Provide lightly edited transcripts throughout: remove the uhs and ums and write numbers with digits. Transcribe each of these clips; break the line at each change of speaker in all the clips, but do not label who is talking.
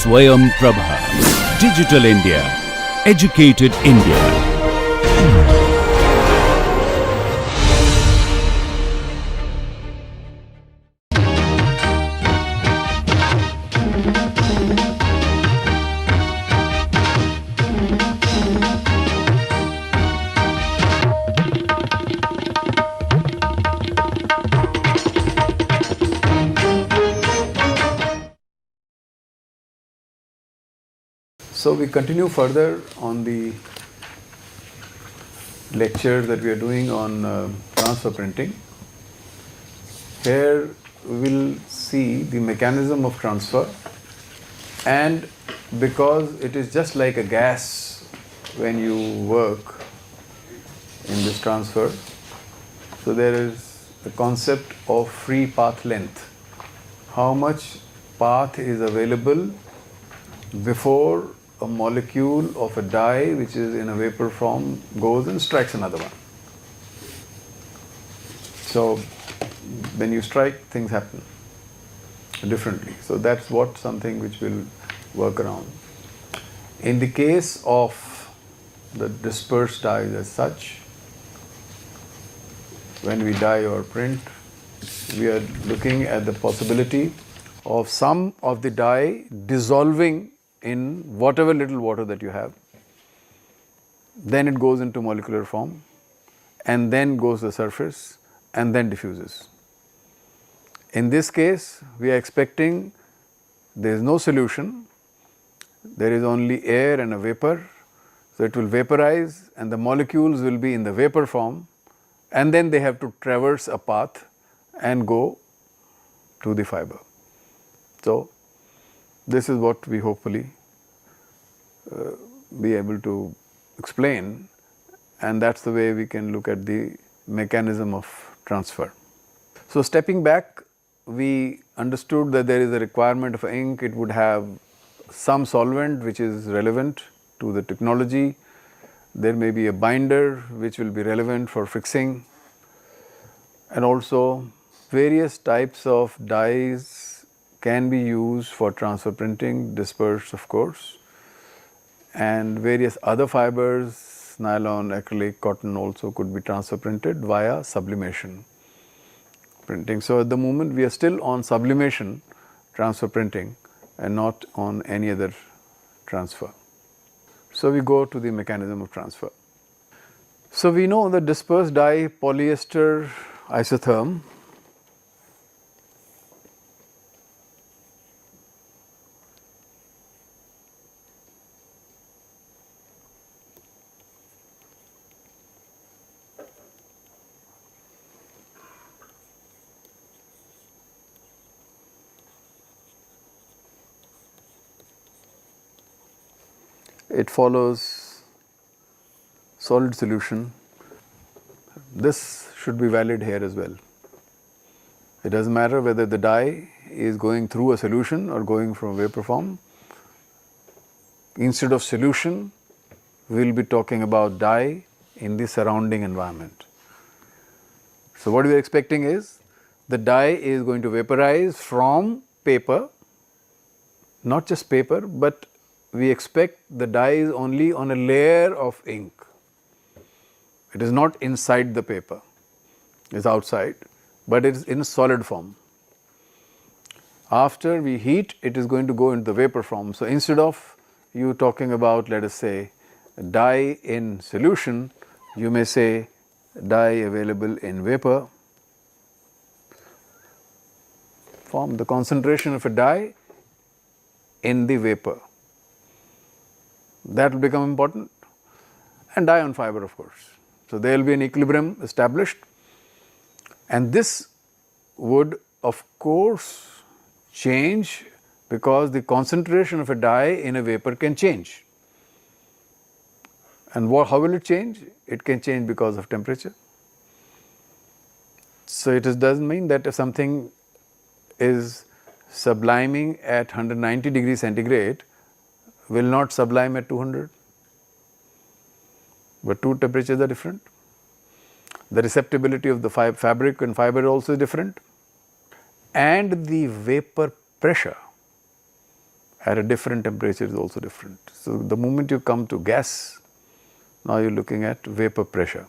Swayam Prabha. Digital India. Educated India.
So we continue further on the lecture that we are doing on transfer printing. Here we will see the mechanism of transfer, and because it is just like a gas when you work in this transfer, so there is the concept of free path length. How much path is available before a molecule of a dye which is in a vapor form goes and strikes another one. So when you strike, things happen differently. So that's what something which will work around. In the case of the dispersed dyes as such, when we dye or print, we are looking at the possibility of some of the dye dissolving in whatever little water that you have. Then it goes into molecular form and then goes to the surface and then diffuses. In this case, we are expecting there is no solution, there is only air and a vapor. So it will vaporize and the molecules will be in the vapor form, and then they have to traverse a path and go to the fiber. So this is what we hopefully be able to explain, and that's the way we can look at the mechanism of transfer. So stepping back, we understood that there is a requirement of ink. It would have some solvent which is relevant to the technology. There may be a binder which will be relevant for fixing, and also various types of dyes can be used for transfer printing, dispersed of course, and various other fibers, nylon, acrylic, cotton also could be transfer printed via sublimation printing. So at the moment we are still on sublimation transfer printing and not on any other transfer. So we go to the mechanism of transfer. So we know the dispersed dye polyester isotherm it follows solid solution. This should be valid here as well. It does not matter whether the dye is going through a solution or going from vapor form. Instead of solution, we will be talking about dye in the surrounding environment. So what we are expecting is the dye is going to vaporize from paper, not just paper, but we expect the dye is only on a layer of ink. It is not inside the paper, it is outside, but it is in solid form. After we heat, it is going to go into the vapor form. So instead of you talking about, let us say, dye in solution, you may say dye available in vapor form, the concentration of a dye in the vapor. That will become important, and dye on fiber of course. So there will be an equilibrium established, and this would of course change because the concentration of a dye in a vapor can change. And how will it change? It can change because of temperature. So it does not mean that if something is subliming at 190 degrees centigrade, will not sublime at 200, but two temperatures are different. The receptibility of the fabric and fiber also is different, and the vapor pressure at a different temperature is also different. So, the moment you come to gas, now you are looking at vapor pressure.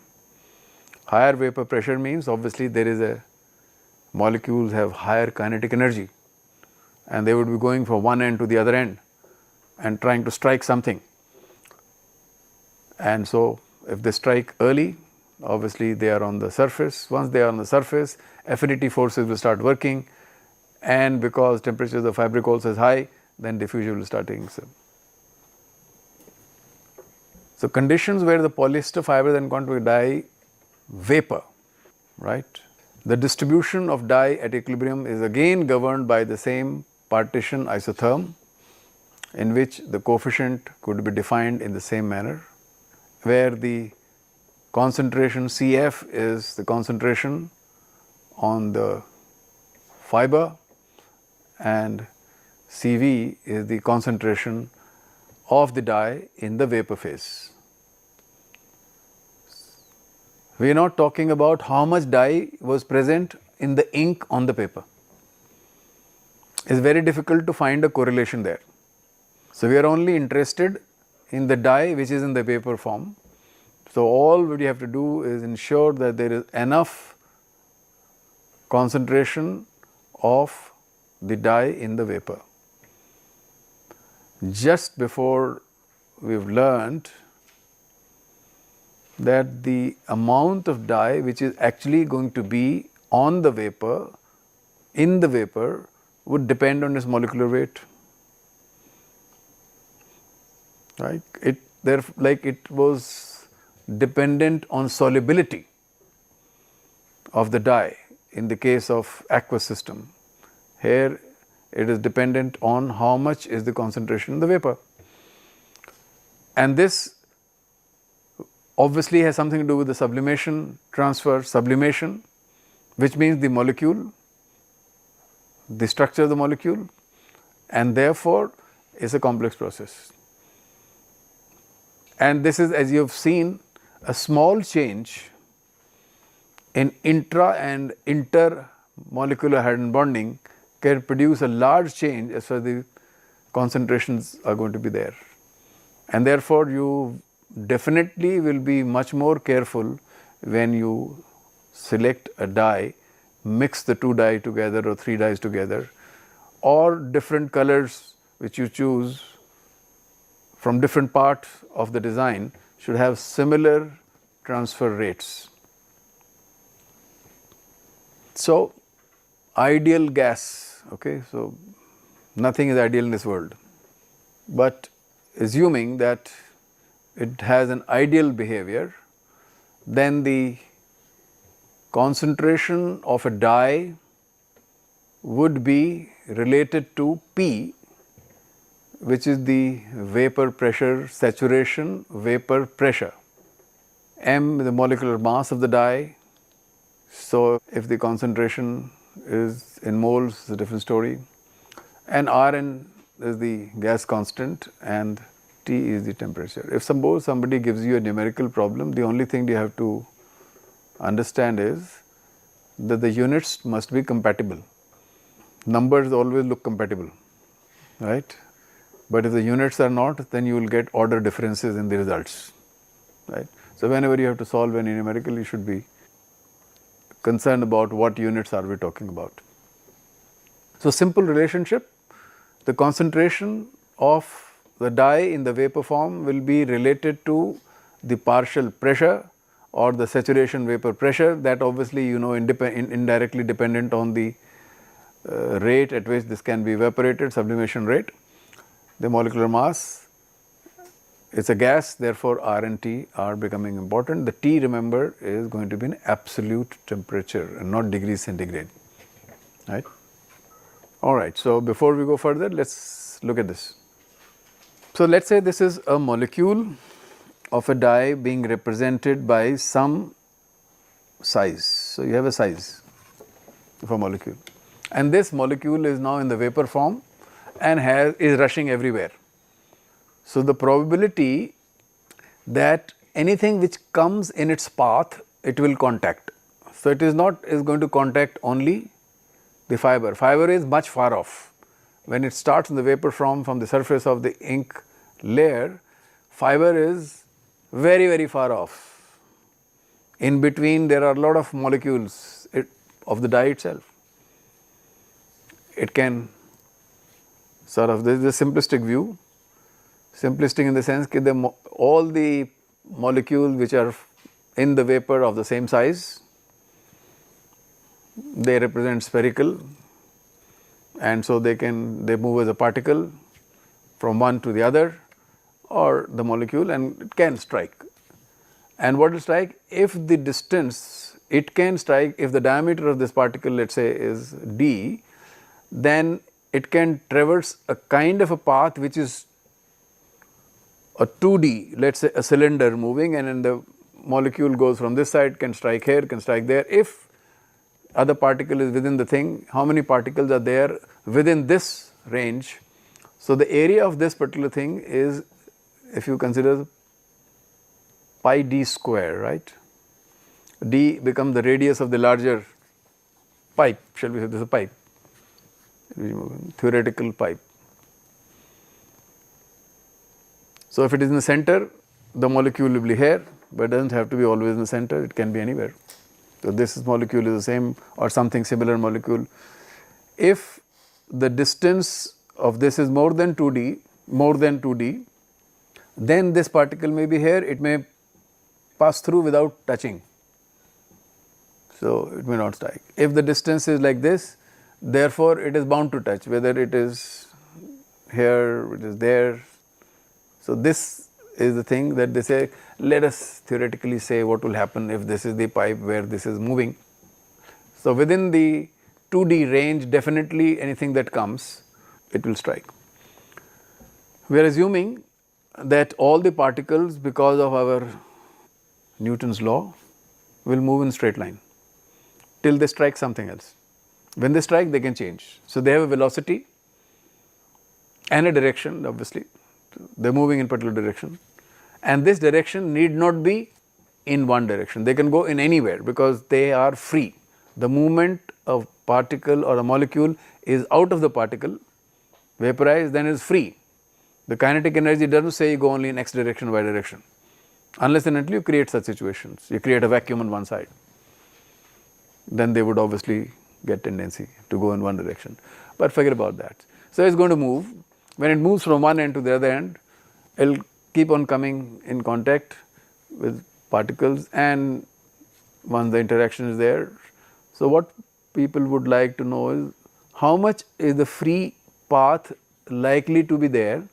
Higher vapor pressure means obviously there is a molecules have higher kinetic energy and they would be going from one end to the other end and trying to strike something. And so, if they strike early, obviously they are on the surface. Once they are on the surface, affinity forces will start working, and because temperature of the fabric also is high, then diffusion will start taking place. So, conditions where the polyester fiber then going to dye vapor, right? The distribution of dye at equilibrium is again governed by the same partition isotherm, in which the coefficient could be defined in the same manner, where the concentration Cf is the concentration on the fiber and Cv is the concentration of the dye in the vapor phase. We are not talking about how much dye was present in the ink on the paper. It is very difficult to find a correlation there. So, we are only interested in the dye which is in the vapor form. So, all what you have to do is ensure that there is enough concentration of the dye in the vapor. Just before we have learned that the amount of dye which is actually going to be on the vapor, in the vapor, would depend on its molecular weight, right. It was dependent on solubility of the dye in the case of aqueous system. Here it is dependent on how much is the concentration in the vapor, and this obviously has something to do with the sublimation, transfer, sublimation, which means the molecule, the structure of the molecule, and therefore is a complex process. And this is, as you have seen, a small change in intra and intermolecular hydrogen bonding can produce a large change as far as the concentrations are going to be there. And therefore, you definitely will be much more careful when you select a dye, mix the two dye together or three dyes together, or different colors which you choose from different parts of the design should have similar transfer rates. So, ideal gas, okay, so nothing is ideal in this world, but assuming that it has an ideal behavior, then the concentration of a dye would be related to P, which is the vapor pressure saturation vapor pressure. M is the molecular mass of the dye. So, if the concentration is in moles, it's a different story, and Rn is the gas constant and T is the temperature. If suppose somebody gives you a numerical problem, the only thing you have to understand is that the units must be compatible. Numbers always look compatible, right? But if the units are not, then you will get order differences in the results, right? So, whenever you have to solve any numerical, you should be concerned about what units are we talking about. So, simple relationship, the concentration of the dye in the vapor form will be related to the partial pressure or the saturation vapor pressure, that obviously you know indirectly dependent on the rate at which this can be evaporated, sublimation rate. The molecular mass is a gas, therefore R and T are becoming important. The T, remember, is going to be an absolute temperature and not degrees centigrade, right. Alright, so before we go further, let us look at this. So, let us say this is a molecule of a dye being represented by some size. So, you have a size of a molecule, and this molecule is now in the vapor form and is rushing everywhere. So, the probability that anything which comes in its path, it will contact. So, it is not going to contact only the fiber is much far off, when it starts in the vapor form from the surface of the ink layer, fiber is very, very far off. In between there are a lot of molecules of the dye itself. It can sort of, this is a simplistic view, simplistic in the sense that all the molecules which are in the vapor of the same size, they represent spherical, and so they move as a particle from one to the other or the molecule, and it can strike. And what will strike? If the distance, it can strike if the diameter of this particle, let us say, is d, then it can traverse a kind of a path which is a 2D, let us say a cylinder moving, and then the molecule goes from this side, can strike here, can strike there. If other particle is within the thing, how many particles are there within this range? So the area of this particular thing is, if you consider pi d square, right? D becomes the radius of the larger pipe, shall we say this is a pipe, theoretical pipe. So if it is in the center, the molecule will be here, but it does not have to be always in the center, it can be anywhere. So this molecule is the same or something similar molecule. If the distance of this is more than 2d, then this particle may be here, it may pass through without touching. So it may not strike. If the distance is like this, therefore it is bound to touch, whether it is here, it is there. So this is the thing that they say, let us theoretically say what will happen if this is the pipe where this is moving. So within the 2D range, definitely anything that comes, it will strike. We are assuming that all the particles, because of our Newton's law, will move in straight line till they strike something else. When they strike, they can change. So they have a velocity and a direction, obviously. They are moving in particular direction, and this direction need not be in one direction. They can go in anywhere because they are free. The movement of particle or a molecule is out of the particle, vaporized, then is free. The kinetic energy does not say you go only in x direction, y direction, unless and until you create such situations. You create a vacuum on one side, then they would obviously get tendency to go in one direction, but forget about that. So it is going to move. When it moves from one end to the other end, it will keep on coming in contact with particles, and once the interaction is there. So what people would like to know is how much is the free path likely to be there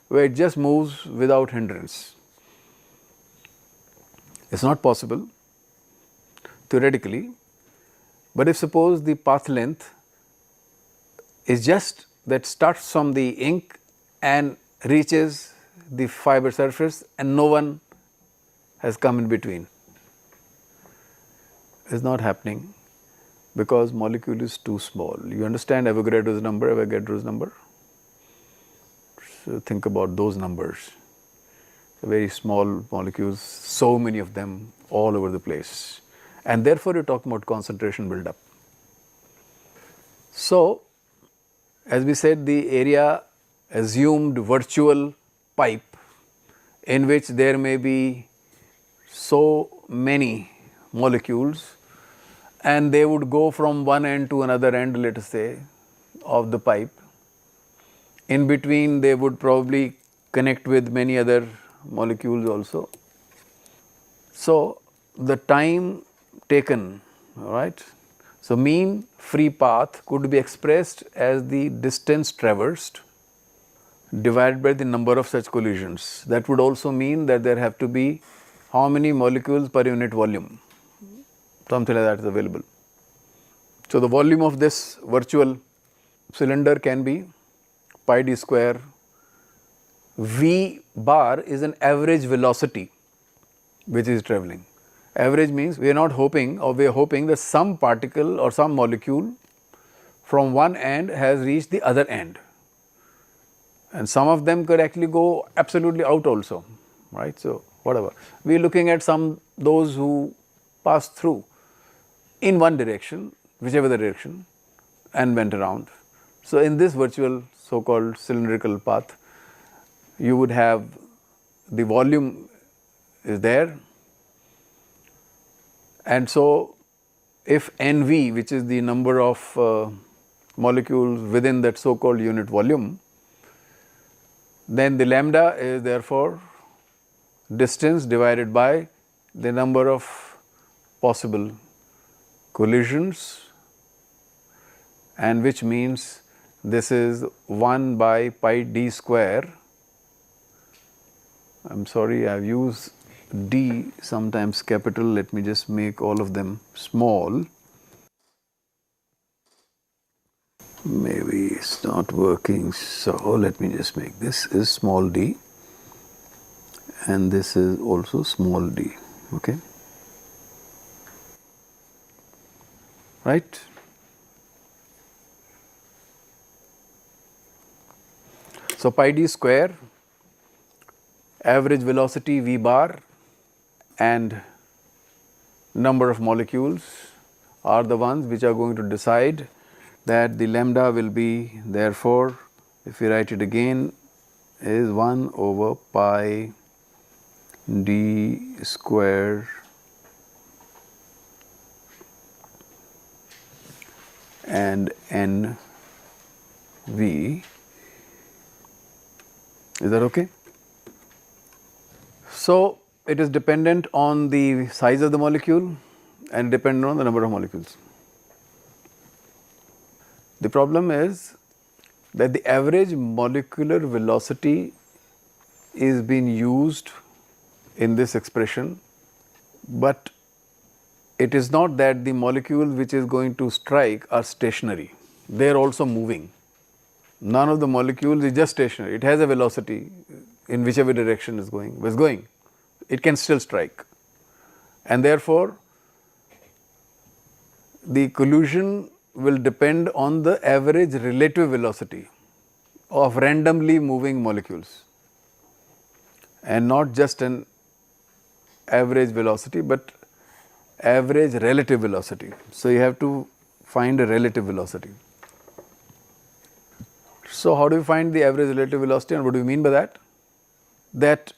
where it just moves without hindrance. It is not possible theoretically, but if suppose the path length is just that starts from the ink and reaches the fiber surface and no one has come in between. It is not happening because molecule is too small. You understand Avogadro's number? So think about those numbers. Very small molecules, so many of them all over the place, and therefore you are talking about concentration build up. So as we said, the area assumed virtual pipe in which there may be so many molecules, and they would go from one end to another end, let us say, of the pipe. In between they would probably connect with many other molecules also. So the time taken, all right. So mean free path could be expressed as the distance traversed divided by the number of such collisions. That would also mean that there have to be how many molecules per unit volume, something like that is available. So the volume of this virtual cylinder can be pi d square. V bar is an average velocity which is travelling. Average means we are not hoping, or we are hoping that some particle or some molecule from one end has reached the other end, and some of them could actually go absolutely out also, right. So whatever, we are looking at those who pass through in one direction, whichever the direction, and went around. So in this virtual so-called cylindrical path, you would have the volume is there, and so if NV, which is the number of molecules within that so-called unit volume, then the lambda is therefore distance divided by the number of possible collisions, and which means this is 1 by pi d square. I am sorry, I have used d sometimes capital, let me just make all of them small. Maybe it's not working, so let me just make this is small d and this is also small d, okay, right. So pi d square, average velocity v bar and number of molecules are the ones which are going to decide that the lambda will be, therefore, if we write it again, is 1 over pi d square and n v. Is that okay? So, it is dependent on the size of the molecule and dependent on the number of molecules. The problem is that the average molecular velocity is being used in this expression, but it is not that the molecules which is going to strike are stationary, they are also moving. None of the molecules is just stationary, it has a velocity in whichever direction is going, it can still strike, and therefore the collision will depend on the average relative velocity of randomly moving molecules, and not just an average velocity, but average relative velocity. So, you have to find a relative velocity. So, how do you find the average relative velocity, and what do you mean by that? That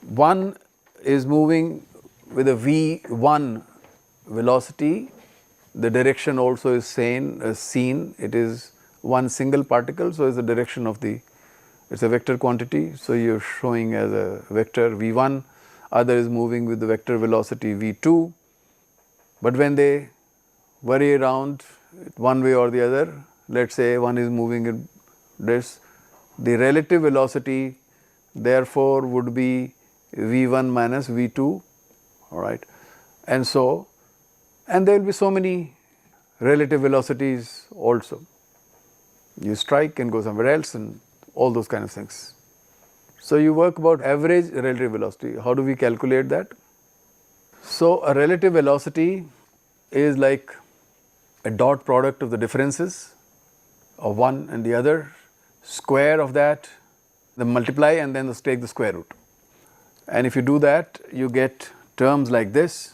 one is moving with a v1 velocity, the direction also is seen, it is one single particle, so it is the direction of the, it is a vector quantity, so you are showing as a vector v1, other is moving with the vector velocity v2, but when they vary around one way or the other, let us say one is moving in this, the relative velocity therefore would be v1 minus v2, alright, and so, and there will be so many relative velocities also. You strike and go somewhere else and all those kind of things. So, you work about average relative velocity. How do we calculate that? So, a relative velocity is like a dot product of the differences of one and the other, square of that, then multiply and then take the square root. And if you do that, you get terms like this,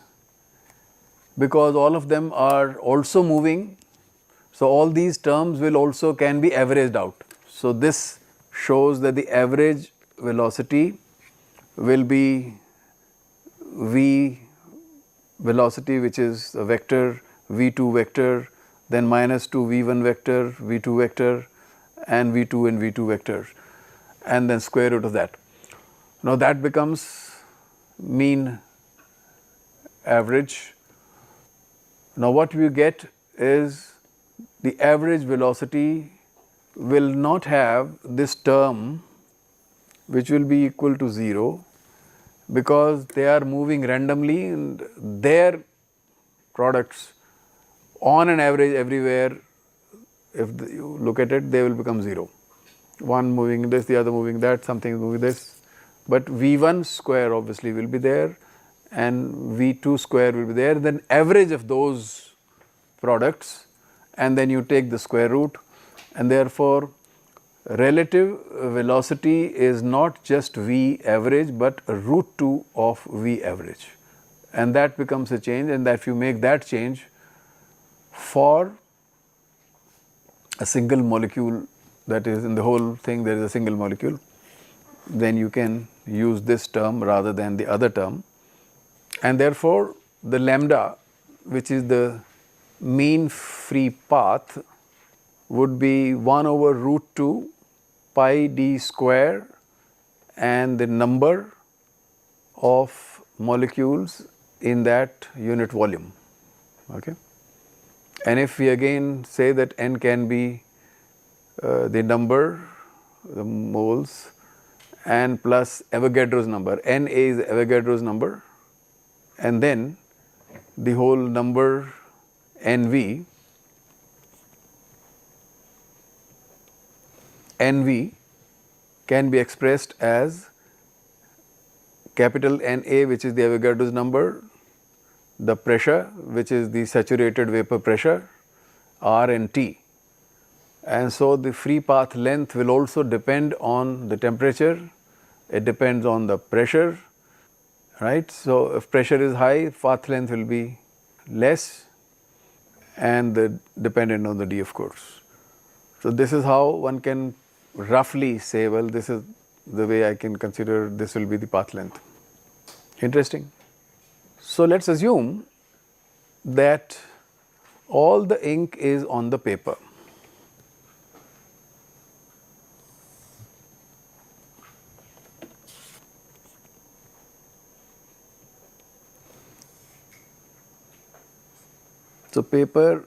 because all of them are also moving. So, all these terms will also can be averaged out. So, this shows that the average velocity will be v velocity, which is a vector v2 vector, then minus 2 v1 vector, v2 vector and v2 and v2 vectors, and then square root of that. Now, that becomes mean average. Now, what we get is the average velocity will not have this term which will be equal to 0, because they are moving randomly and their products on an average everywhere, if you look at it, they will become 0. One moving this, the other moving that, something is moving this, but v1 square obviously will be there and v2 square will be there, then average of those products, and then you take the square root, and therefore relative velocity is not just v average, but root 2 of v average, and that becomes a change, and that if you make that change for a single molecule that is, in the whole thing there is a single molecule, then you can use this term rather than the other term. And therefore, the lambda, which is the mean free path, would be 1 over root 2 pi d square and the number of molecules in that unit volume. Okay? And if we again say that n can be the number, the moles, and plus Avogadro's number, Na is Avogadro's number, and then the whole number Nv can be expressed as capital Na, which is the Avogadro's number, the pressure, which is the saturated vapor pressure, R and T. And so the free path length will also depend on the temperature, it depends on the pressure, right. So if pressure is high, path length will be less, and dependent on the D, of course. So this is how one can roughly say, well, this is the way I can consider this will be the path length. Interesting. So let's assume that all the ink is on the paper. So paper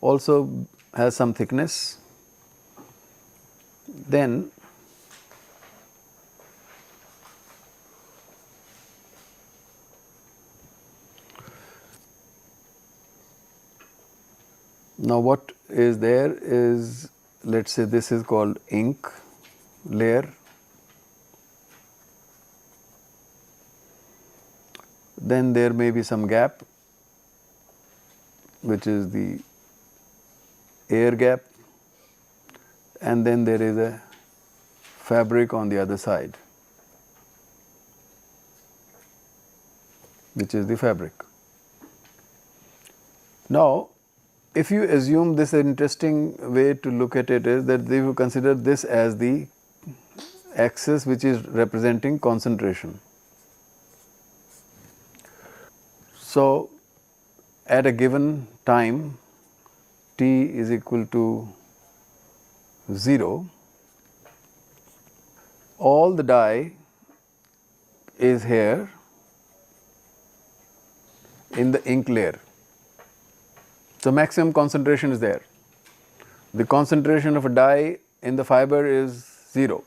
also has some thickness. Then now what is there is, let us say this is called ink layer. Then there may be some gap, which is the air gap, and then there is a fabric on the other side, which is the fabric. Now, if you assume this, an interesting way to look at it is that they will consider this as the axis which is representing concentration. So, at a given time t is equal to 0, all the dye is here in the ink layer. So, maximum concentration is there. The concentration of a dye in the fiber is 0.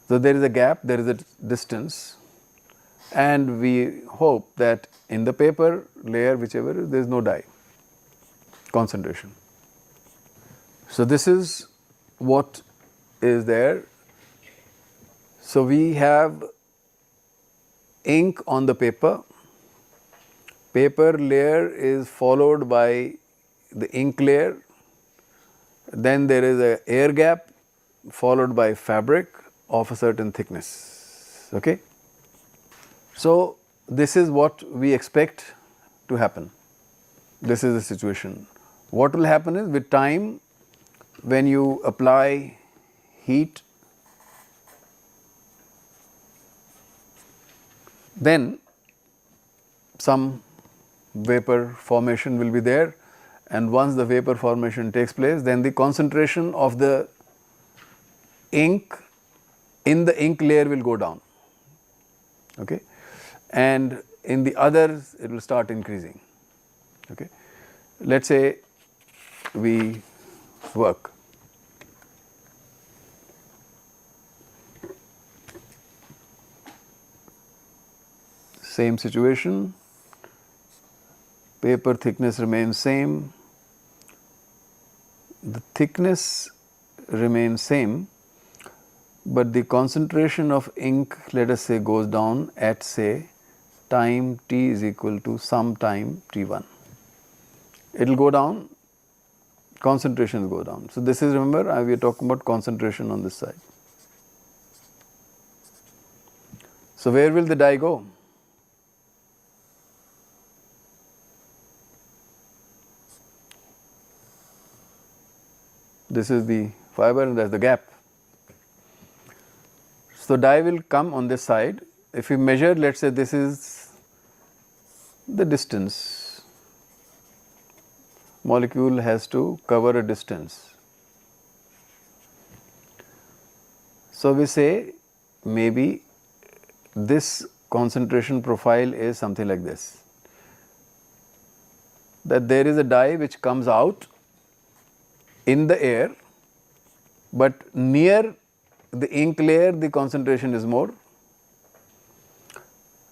So, there is a gap, there is a distance, and we hope that in the paper layer, whichever, there is no dye concentration. So, this is what is there. So, we have ink on the paper. Paper layer is followed by the ink layer, then there is a air gap followed by fabric of a certain thickness. Okay? So, this is what we expect to happen. This is the situation. What will happen is, with time, when you apply heat, then some vapor formation will be there, and once the vapor formation takes place, then the concentration of the ink in the ink layer will go down, okay, and in the others it will start increasing. Okay. Let us say we work. Same situation, paper thickness remains same, the thickness remains same, but the concentration of ink, let us say, goes down at, say, time t is equal to some time t1. It will go down, concentration will go down. So, this is, remember, we are talking about concentration on this side. So, where will the dye go? This is the fiber and that is the gap. So, dye will come on this side. If we measure, let us say this is the distance, molecule has to cover a distance. So, we say maybe this concentration profile is something like this, that there is a dye which comes out in the air, but near the ink layer the concentration is more,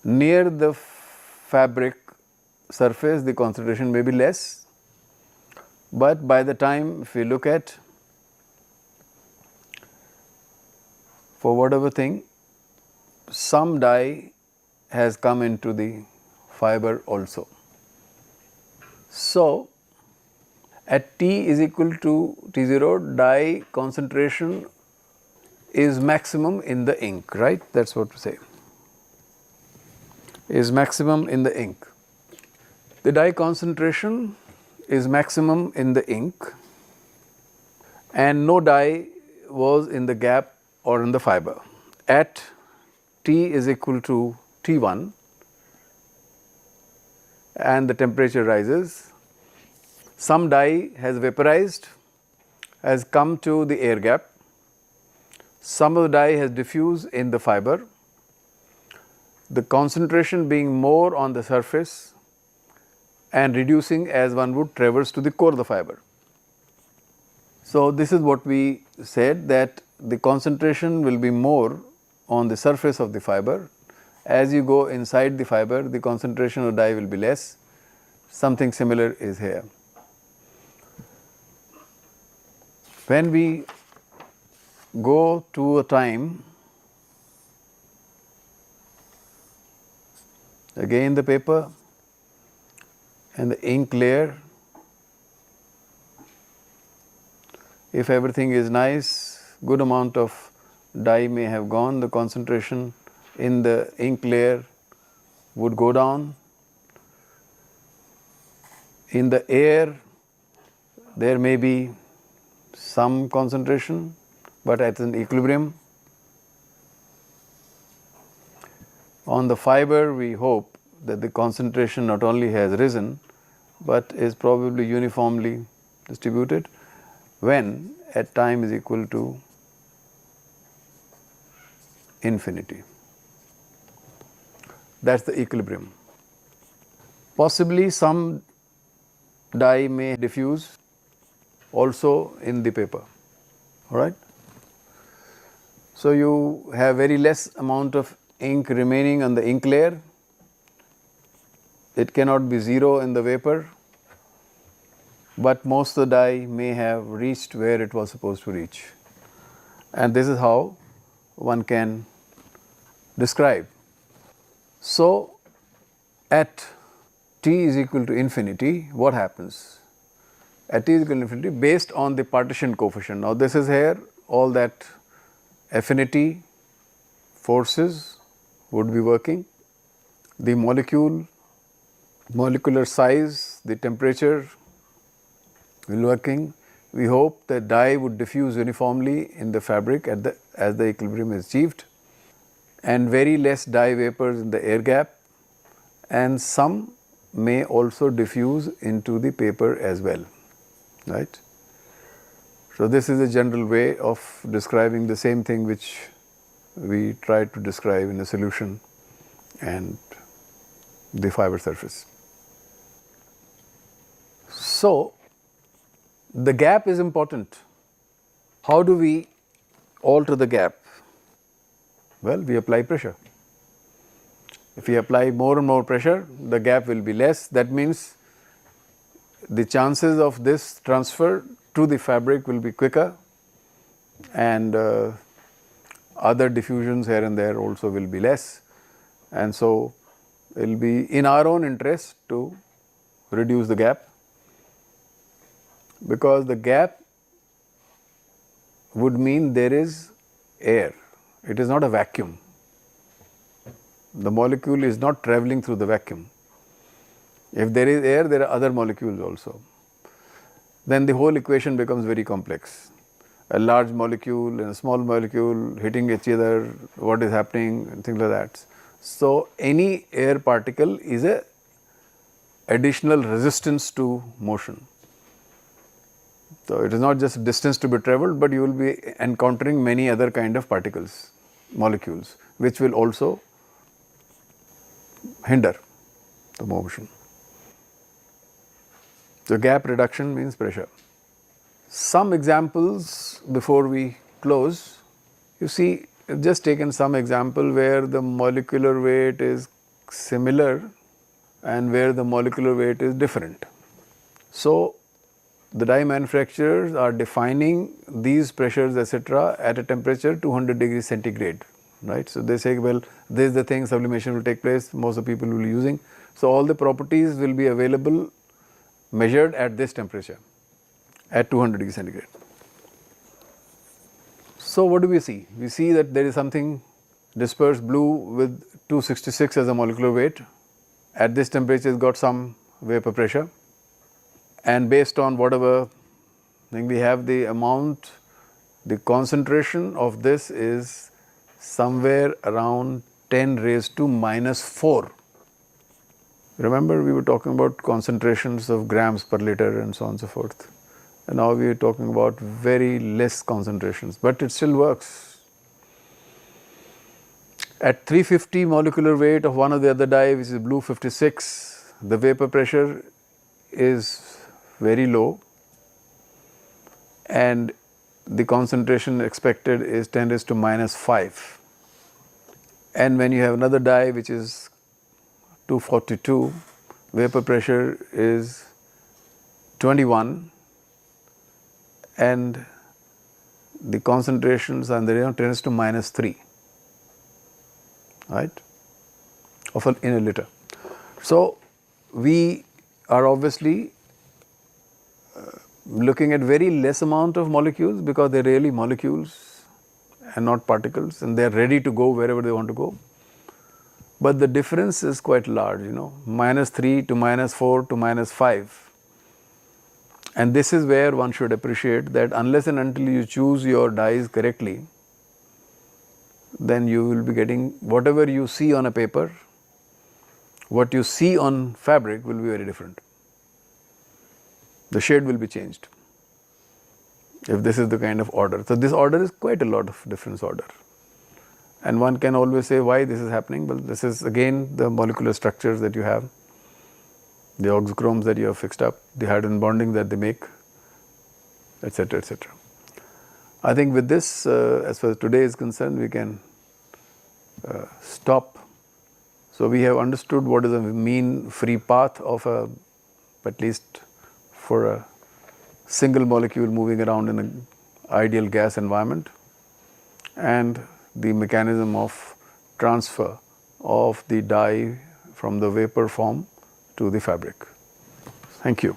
near the fabric surface the concentration may be less, but by the time if we look at for whatever thing, some dye has come into the fiber also. So, at T is equal to T0, dye concentration is maximum in the ink, right? That is what we say, is maximum in the ink. The dye concentration is maximum in the ink and no dye was in the gap or in the fiber. At T is equal to T1 and the temperature rises, some dye has vaporized, has come to the air gap, some of the dye has diffused in the fiber, the concentration being more on the surface and reducing as one would traverse to the core of the fiber. So, this is what we said, that the concentration will be more on the surface of the fiber. As you go inside the fiber, the concentration of dye will be less. Something similar is here. When we go to a time, again the paper and the ink layer, if everything is nice, good amount of dye may have gone, the concentration in the ink layer would go down. In the air there may be some concentration, but at an equilibrium. On the fiber we hope that the concentration not only has risen, but is probably uniformly distributed when at time is equal to infinity. That is the equilibrium. Possibly some dye may diffuse also in the paper, all right. So, you have very less amount of ink remaining on the ink layer, it cannot be 0 in the vapor, but most of the dye may have reached where it was supposed to reach, and this is how one can describe. So, at T is equal to infinity, what happens? At T is equal to infinity based on the partition coefficient. Now, this is here all that affinity forces would be working, the molecular size, the temperature will be working. We hope that dye would diffuse uniformly in the fabric as the equilibrium is achieved, and very less dye vapors in the air gap, and some may also diffuse into the paper as well, right. So, this is a general way of describing the same thing which we tried to describe in a solution and the fiber surface. So, the gap is important. How do we alter the gap? Well, we apply pressure. If we apply more and more pressure, the gap will be less. That means the chances of this transfer to the fabric will be quicker, and other diffusions here and there also will be less, and so it will be in our own interest to reduce the gap, because the gap would mean there is air, it is not a vacuum. The molecule is not travelling through the vacuum. If there is air, there are other molecules also. then the whole equation becomes very complex. A large molecule and a small molecule hitting each other, what is happening, and things like that. So, any air particle is a additional resistance to motion. So, it is not just distance to be travelled, but you will be encountering many other kind of particles, molecules, which will also hinder the motion. So, gap reduction means pressure. Some examples before we close. You see, I've just taken some example where the molecular weight is similar and where the molecular weight is different. So, the die manufacturers are defining these pressures etc. at a temperature 200 degrees centigrade, right. So, they say, well, this is the thing, sublimation will take place, most of the people will be using. So, all the properties will be available measured at this temperature at 200 degrees centigrade. So, what do we see? We see that there is something dispersed blue with 266 as a molecular weight. At this temperature, it has got some vapor pressure, and based on whatever thing we have, the amount, the concentration of this is somewhere around 10 raised to minus 4. Remember, we were talking about concentrations of grams per liter and so on and so forth. And now we are talking about very less concentrations, but it still works. At 350 molecular weight of one of the other die, which is blue 56, the vapor pressure is very low and the concentration expected is 10 raised to minus 5. And when you have another die which is 242, vapor pressure is 21 and the concentrations are 10 raised to minus 3, right, in a liter. So, we are obviously looking at very less amount of molecules because they are really molecules and not particles, and they are ready to go wherever they want to go. But the difference is quite large, minus 3 to minus 4 to minus 5. And this is where one should appreciate that unless and until you choose your dyes correctly, then you will be getting whatever you see on a paper, what you see on fabric will be very different. The shade will be changed if this is the kind of order. So, this order is quite a lot of difference order, and one can always say why this is happening. Well, this is again the molecular structures that you have, the oxychromes that you have fixed up, the hydrogen bonding that they make, etc., etc. I think with this, as far as today is concerned, we can stop. So, we have understood what is a mean free path of at least for a single molecule moving around in an ideal gas environment, and the mechanism of transfer of the dye from the vapor form to the fabric. Thank you.